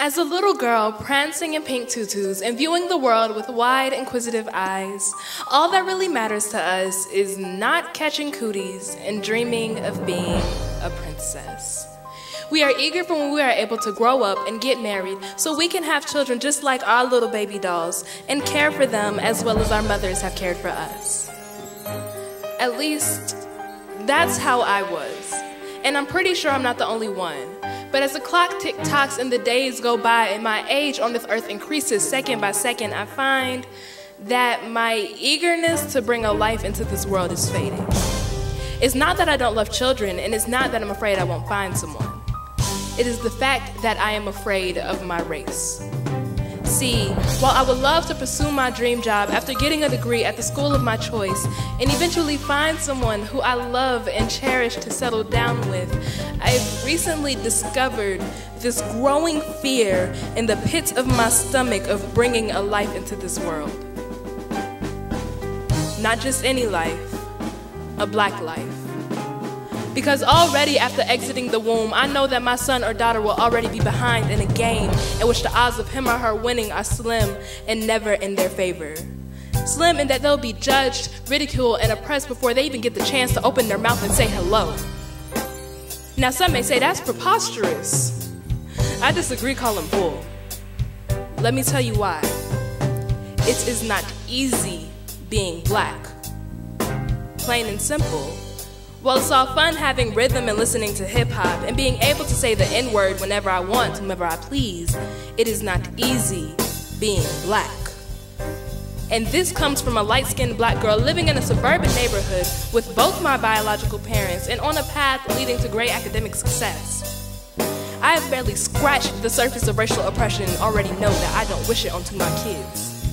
As a little girl, prancing in pink tutus and viewing the world with wide, inquisitive eyes, all that really matters to us is not catching cooties and dreaming of being a princess. We are eager for when we are able to grow up and get married so we can have children just like our little baby dolls and care for them as well as our mothers have cared for us. At least, that's how I was. And I'm pretty sure I'm not the only one. But as the clock tick-tocks and the days go by and my age on this earth increases second by second, I find that my eagerness to bring a life into this world is fading. It's not that I don't love children, and it's not that I'm afraid I won't find someone. It is the fact that I am afraid of my race. See, while I would love to pursue my dream job after getting a degree at the school of my choice and eventually find someone who I love and cherish to settle down with, I've recently discovered this growing fear in the pits of my stomach of bringing a life into this world. Not just any life, a black life. Because already after exiting the womb, I know that my son or daughter will already be behind in a game in which the odds of him or her winning are slim and never in their favor. Slim in that they'll be judged, ridiculed, and oppressed before they even get the chance to open their mouth and say hello. Now some may say that's preposterous. I disagree, call them bull. Let me tell you why. It is not easy being black. Plain and simple. While it's all fun having rhythm and listening to hip-hop and being able to say the N-word whenever I want, whomever I please, it is not easy being black. And this comes from a light-skinned black girl living in a suburban neighborhood with both my biological parents and on a path leading to great academic success. I have barely scratched the surface of racial oppression and already know that I don't wish it onto my kids.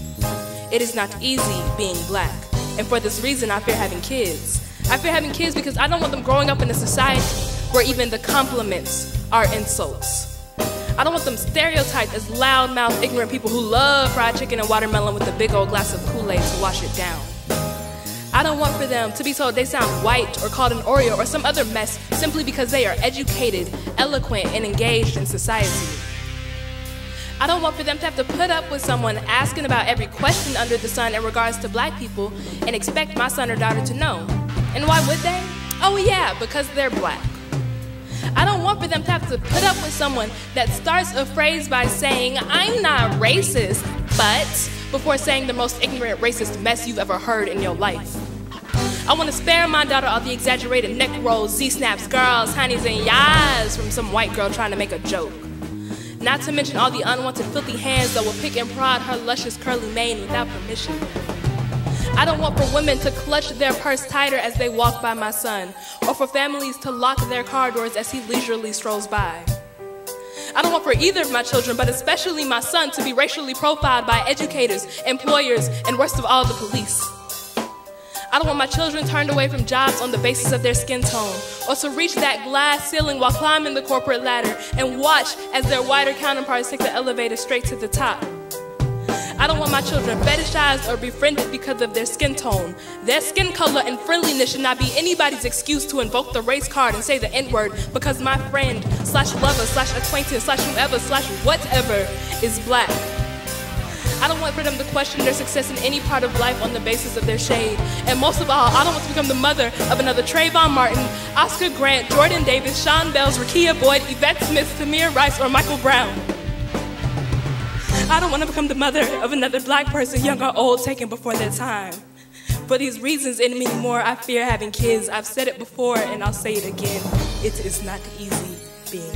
It is not easy being black, and for this reason I fear having kids. I fear having kids because I don't want them growing up in a society where even the compliments are insults. I don't want them stereotyped as loud-mouthed, ignorant people who love fried chicken and watermelon with a big old glass of Kool-Aid to wash it down. I don't want for them to be told they sound white or called an Oreo or some other mess simply because they are educated, eloquent, and engaged in society. I don't want for them to have to put up with someone asking about every question under the sun in regards to black people and expect my son or daughter to know. And why would they? Oh yeah, because they're black. I don't want for them to have to put up with someone that starts a phrase by saying, I'm not racist, but, before saying the most ignorant racist mess you've ever heard in your life. I want to spare my daughter all the exaggerated neck rolls, Z-snaps, girls, honeys, and yas from some white girl trying to make a joke. Not to mention all the unwanted filthy hands that will pick and prod her luscious curly mane without permission. I don't want for women to clutch their purse tighter as they walk by my son, or for families to lock their car doors as he leisurely strolls by. I don't want for either of my children, but especially my son, to be racially profiled by educators, employers, and worst of all, the police. I don't want my children turned away from jobs on the basis of their skin tone, or to reach that glass ceiling while climbing the corporate ladder and watch as their whiter counterparts take the elevator straight to the top. I don't want my children fetishized or befriended because of their skin tone. Their skin color and friendliness should not be anybody's excuse to invoke the race card and say the N-word because my friend, slash lover, slash acquaintance, slash whoever, slash whatever is black. I don't want for them to question their success in any part of life on the basis of their shade. And most of all, I don't want to become the mother of another Trayvon Martin, Oscar Grant, Jordan Davis, Sean Bells, Rakia Boyd, Yvette Smith, Tamir Rice, or Michael Brown. I don't want to become the mother of another black person, young or old, taken before their time. For these reasons and many more, I fear having kids. I've said it before and I'll say it again. It is not easy being